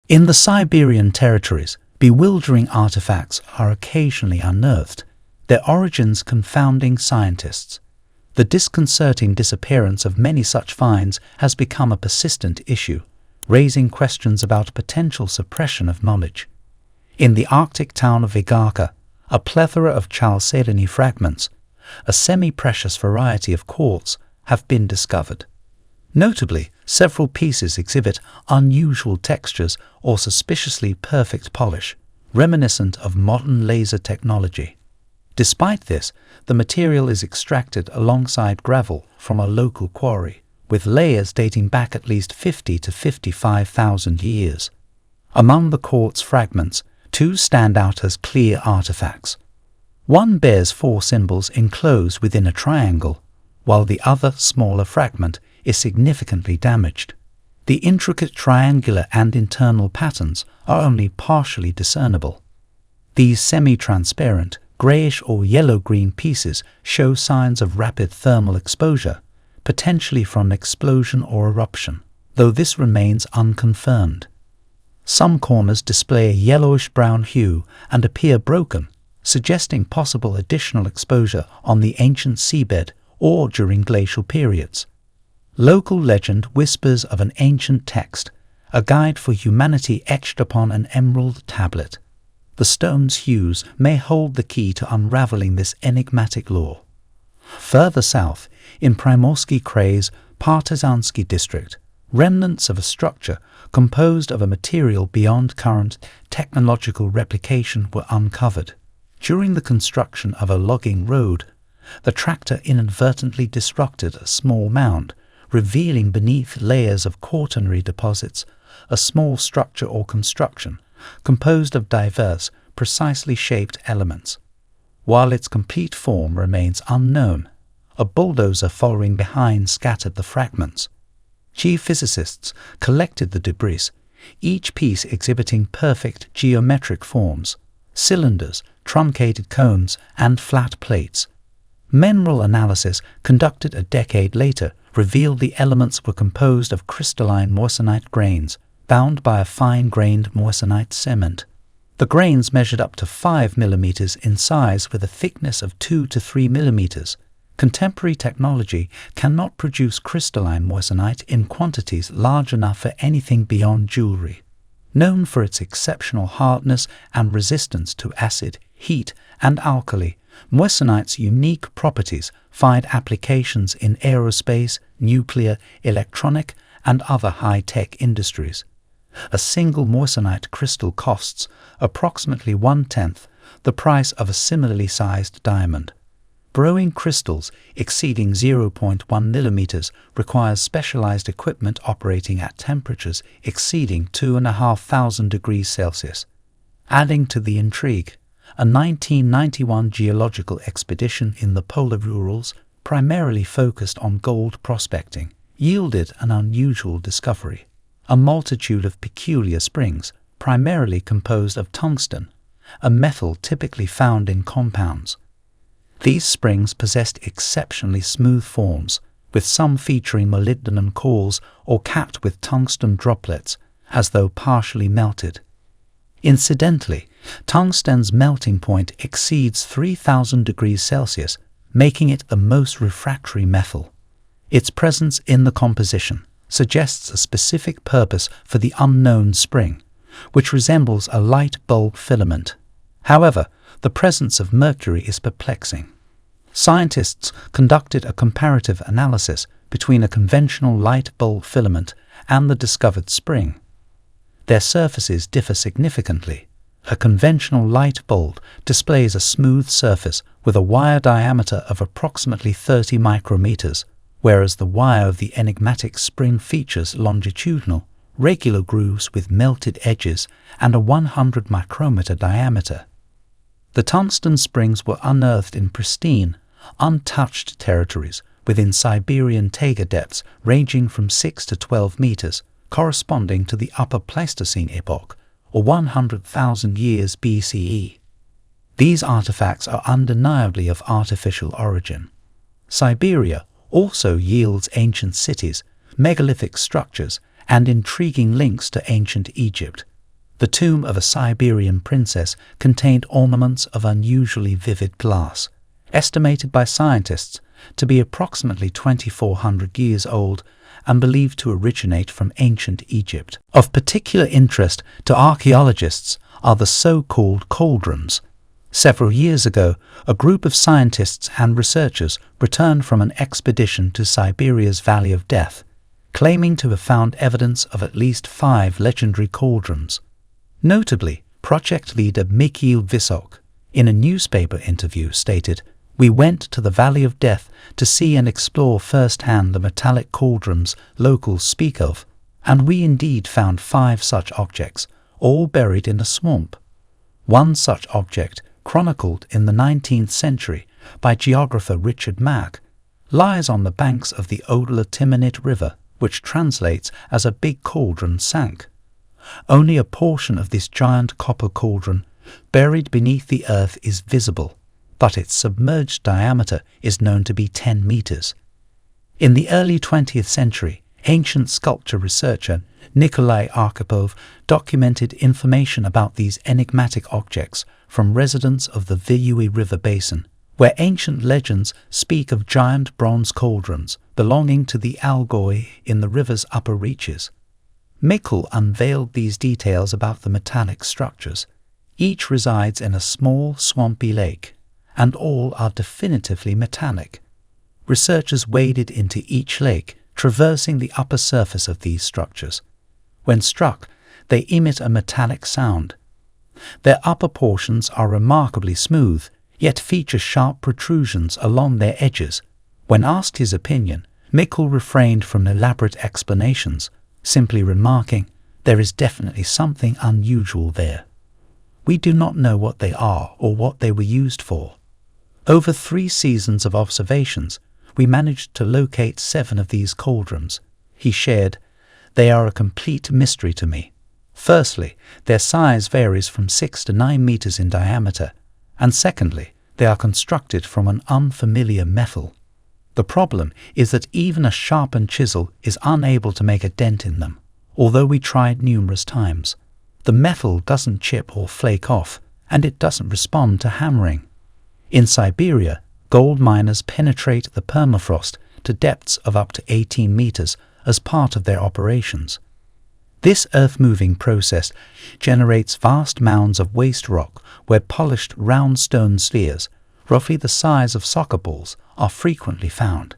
In the Siberian territories, bewildering artifacts are occasionally unearthed, their origins confounding scientists. The disconcerting disappearance of many such finds has become a persistent issue, raising questions about potential suppression of knowledge. In the Arctic town of Vaka, a plethora of chalcedony fragments, a semi-precious variety of quartz, have been discovered. Notably, several pieces exhibit unusual textures or suspiciously perfect polish, reminiscent of modern laser technology. Despite this, the material is extracted alongside gravel from a local quarry, with layers dating back at least 50 to 55,000 years. Among the quartz fragments, two stand out as clear artifacts. One bears 4 symbols enclosed within a triangle, while the other, smaller fragment is significantly damaged. The intricate triangular and internal patterns are only partially discernible. These semi-transparent, grayish or yellow-green pieces show signs of rapid thermal exposure, potentially from explosion or eruption, though this remains unconfirmed. Some corners display a yellowish-brown hue and appear broken, suggesting possible additional exposure on the ancient seabed or during glacial periods. Local legend whispers of an ancient text, a guide for humanity etched upon an emerald tablet. The stone's hues may hold the key to unraveling this enigmatic lore. Further south, in Primorsky Krai's Partizansky district, remnants of a structure composed of a material beyond current technological replication were uncovered. During the construction of a logging road, the tractor inadvertently disrupted a small mound, revealing beneath layers of quaternary deposits a small structure or construction composed of diverse, precisely shaped elements. While its complete form remains unknown, a bulldozer following behind scattered the fragments. Geophysicists collected the debris, each piece exhibiting perfect geometric forms, cylinders, truncated cones, and flat plates. Mineral analysis conducted a decade later revealed the elements were composed of crystalline moissanite grains, bound by a fine-grained moissanite cement. The grains measured up to 5 mm in size with a thickness of 2 to 3 mm. Contemporary technology cannot produce crystalline moissanite in quantities large enough for anything beyond jewelry. Known for its exceptional hardness and resistance to acid, heat, and alkali, moissanite's unique properties find applications in aerospace, nuclear, electronic, and other high-tech industries. A single moissanite crystal costs approximately 1/10 the price of a similarly sized diamond. Growing crystals exceeding 0.1 mm requires specialized equipment operating at temperatures exceeding 2,500 degrees Celsius. Adding to the intrigue, a 1991 geological expedition in the polar Urals, primarily focused on gold prospecting, yielded an unusual discovery: a multitude of peculiar springs, primarily composed of tungsten, a metal typically found in compounds. These springs possessed exceptionally smooth forms, with some featuring molybdenum cores or capped with tungsten droplets, as though partially melted. Incidentally, tungsten's melting point exceeds 3,000 degrees Celsius, making it the most refractory metal. Its presence in the composition suggests a specific purpose for the unknown spring, which resembles a light bulb filament. However, the presence of mercury is perplexing. Scientists conducted a comparative analysis between a conventional light bulb filament and the discovered spring. Their surfaces differ significantly. A conventional light bulb displays a smooth surface with a wire diameter of approximately 30 micrometers, whereas the wire of the enigmatic spring features longitudinal, regular grooves with melted edges and a 100 micrometer diameter. The tungsten springs were unearthed in pristine, untouched territories within Siberian taiga depths ranging from 6 to 12 meters, corresponding to the Upper Pleistocene epoch, or 100,000 years BCE. These artifacts are undeniably of artificial origin. Siberia also yields ancient cities, megalithic structures, and intriguing links to ancient Egypt, The tomb of a Siberian princess contained ornaments of unusually vivid glass, estimated by scientists to be approximately 2,400 years old and believed to originate from ancient Egypt. Of particular interest to archaeologists are the so-called cauldrons. Several years ago, a group of scientists and researchers returned from an expedition to Siberia's Valley of Death, claiming to have found evidence of at least 5 legendary cauldrons. Notably, project leader Mikhail Vysok, in a newspaper interview, stated, "We went to the Valley of Death to see and explore firsthand the metallic cauldrons locals speak of, and we indeed found 5 such objects, all buried in a swamp. One such object, chronicled in the 19th century by geographer Richard Mack, lies on the banks of the Odla Timonit River, which translates as a big cauldron sank. Only a portion of this giant copper cauldron buried beneath the earth is visible, but its submerged diameter is known to be 10 meters. In the early 20th century, ancient sculpture researcher Nikolai Arkhipov documented information about these enigmatic objects from residents of the Viyui River basin, where ancient legends speak of giant bronze cauldrons belonging to the Algoi in the river's upper reaches. Mikkel unveiled these details about the metallic structures. Each resides in a small, swampy lake, and all are definitively metallic. Researchers waded into each lake, traversing the upper surface of these structures. When struck, they emit a metallic sound. Their upper portions are remarkably smooth, yet feature sharp protrusions along their edges. When asked his opinion, Mikkel refrained from elaborate explanations, simply remarking, "There is definitely something unusual there. We do not know what they are or what they were used for." Over 3 seasons of observations, we managed to locate 7 of these cauldrons. He shared, "They are a complete mystery to me. Firstly, their size varies from 6 to 9 meters in diameter, and secondly, they are constructed from an unfamiliar metal. The problem is that even a sharpened chisel is unable to make a dent in them, although we tried numerous times. The metal doesn't chip or flake off, and it doesn't respond to hammering. In Siberia, gold miners penetrate the permafrost to depths of up to 18 meters as part of their operations. This earth-moving process generates vast mounds of waste rock where polished round stone spheres, roughly the size of soccer balls, are frequently found.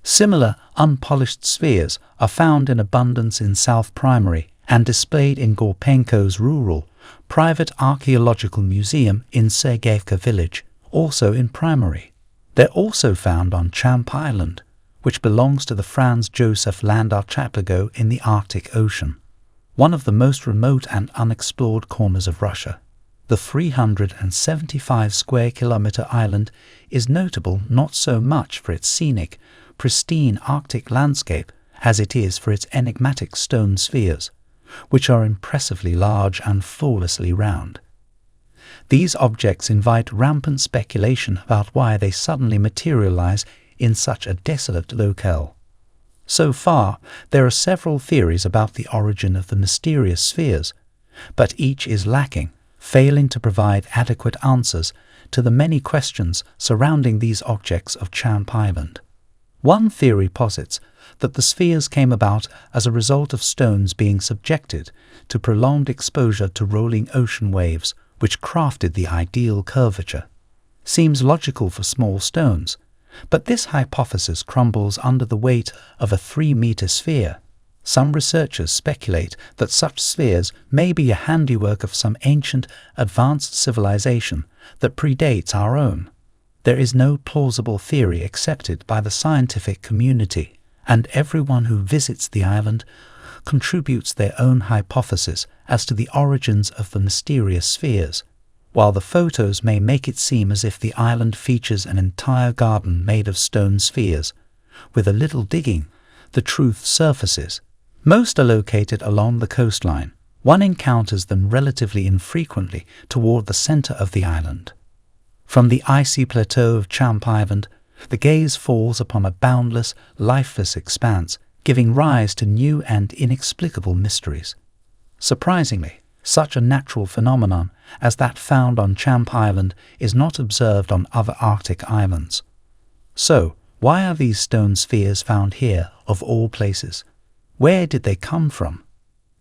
Similar unpolished spheres are found in abundance in South Primary and displayed in Gorpenko's rural, private archaeological museum in Sergeyevka village, also in Primary. They're also found on Champ Island, which belongs to the Franz Josef Land archipelago in the Arctic Ocean, one of the most remote and unexplored corners of Russia. The 375 square kilometer island is notable not so much for its scenic, pristine Arctic landscape as it is for its enigmatic stone spheres, which are impressively large and flawlessly round. These objects invite rampant speculation about why they suddenly materialize in such a desolate locale. So far, there are several theories about the origin of the mysterious spheres, but each is lacking, failing to provide adequate answers to the many questions surrounding these objects of Champ Island. One theory posits that the spheres came about as a result of stones being subjected to prolonged exposure to rolling ocean waves, which crafted the ideal curvature. Seems logical for small stones, but this hypothesis crumbles under the weight of a 3-meter sphere. Some researchers speculate that such spheres may be a handiwork of some ancient, advanced civilization that predates our own. There is no plausible theory accepted by the scientific community, and everyone who visits the island contributes their own hypothesis as to the origins of the mysterious spheres. While the photos may make it seem as if the island features an entire garden made of stone spheres, with a little digging, the truth surfaces. Most are located along the coastline. One encounters them relatively infrequently toward the center of the island. From the icy plateau of Champ Island, the gaze falls upon a boundless, lifeless expanse, giving rise to new and inexplicable mysteries. Surprisingly, Such a natural phenomenon as that found on Champ Island is not observed on other Arctic islands. So, why are these stone spheres found here, of all places? Where did they come from?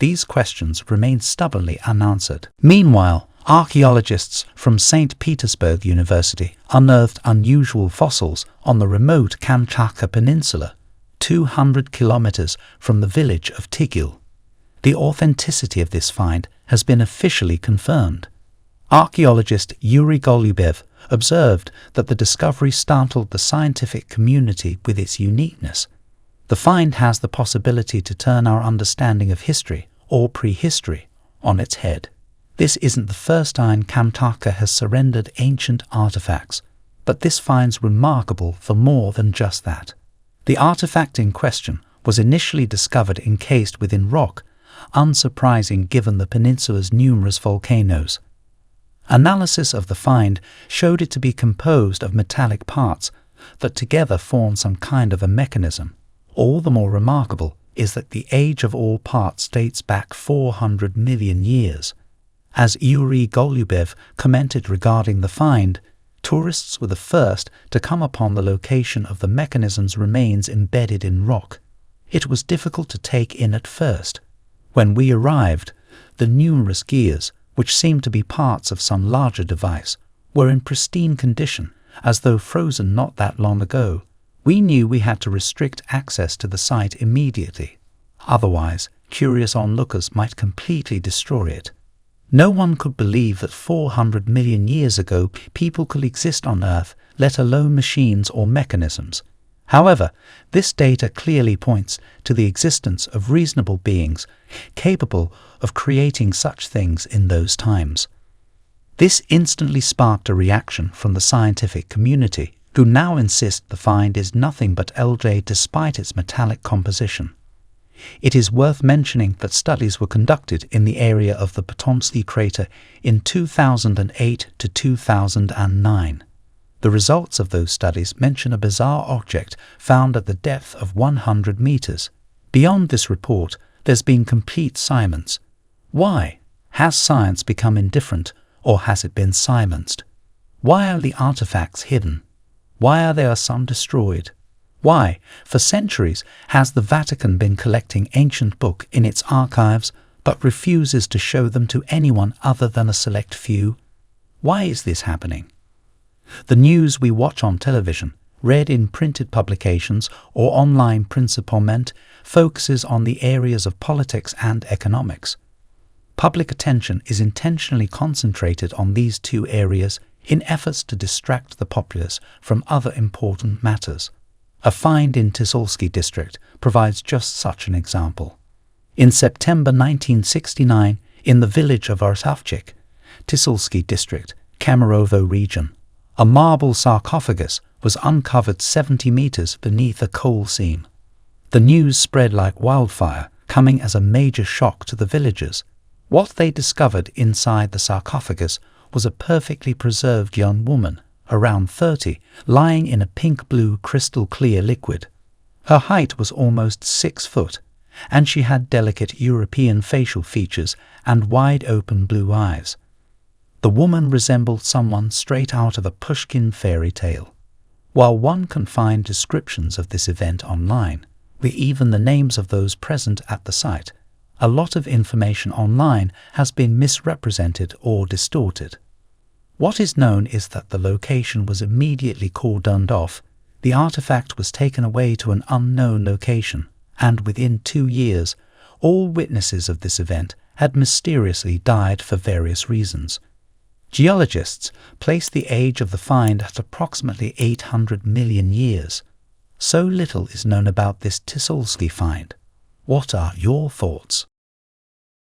These questions remain stubbornly unanswered. Meanwhile, archaeologists from St. Petersburg University unearthed unusual fossils on the remote Kamchatka Peninsula, 200 kilometers from the village of Tigil. The authenticity of this find has been officially confirmed. Archaeologist Yuri Golubev observed that the discovery startled the scientific community with its uniqueness. The find has the possibility to turn our understanding of history, or prehistory, on its head. This isn't the first time Kamchatka has surrendered ancient artifacts, but this find's remarkable for more than just that. The artifact in question was initially discovered encased within rock, unsurprising given the peninsula's numerous volcanoes. Analysis of the find showed it to be composed of metallic parts that together form some kind of a mechanism. All the more remarkable is that the age of all parts dates back 400 million years. As Yuri Golubev commented regarding the find, tourists were the first to come upon the location of the mechanism's remains embedded in rock. It was difficult to take in at first. When we arrived, the numerous gears, which seemed to be parts of some larger device, were in pristine condition, as though frozen not that long ago. We knew we had to restrict access to the site immediately. Otherwise, curious onlookers might completely destroy it. No one could believe that 400 million years ago people could exist on Earth, let alone machines or mechanisms. However, this data clearly points to the existence of reasonable beings capable of creating such things in those times. This instantly sparked a reaction from the scientific community, who now insist the find is nothing but LJ despite its metallic composition. It is worth mentioning that studies were conducted in the area of the Potomsky crater in 2008 to 2009. The results of those studies mention a bizarre object found at the depth of 100 meters. Beyond this report, there's been complete silence. Why? Has science become indifferent, or has it been silenced? Why are the artifacts hidden? Why are there some destroyed? Why, for centuries, has the Vatican been collecting ancient books in its archives, but refuses to show them to anyone other than a select few? Why is this happening? The news we watch on television, read in printed publications or online principalmente, focuses on the areas of politics and economics. Public attention is intentionally concentrated on these two areas in efforts to distract the populace from other important matters. A find in Tisulsky district provides just such an example. In September 1969, in the village of Arsavchik, Tisulsky district, Kemerovo region, a marble sarcophagus was uncovered 70 meters beneath a coal seam. The news spread like wildfire, coming as a major shock to the villagers. What they discovered inside the sarcophagus was a perfectly preserved young woman, around 30, lying in a pink-blue crystal-clear liquid. Her height was almost 6 foot, and she had delicate European facial features and wide-open blue eyes. The woman resembled someone straight out of a Pushkin fairy tale. While one can find descriptions of this event online, with even the names of those present at the site, a lot of information online has been misrepresented or distorted. What is known is that the location was immediately cordoned off, the artifact was taken away to an unknown location, and within 2 years, all witnesses of this event had mysteriously died for various reasons. Geologists place the age of the find at approximately 800 million years. So little is known about this Tisulsky find. What are your thoughts?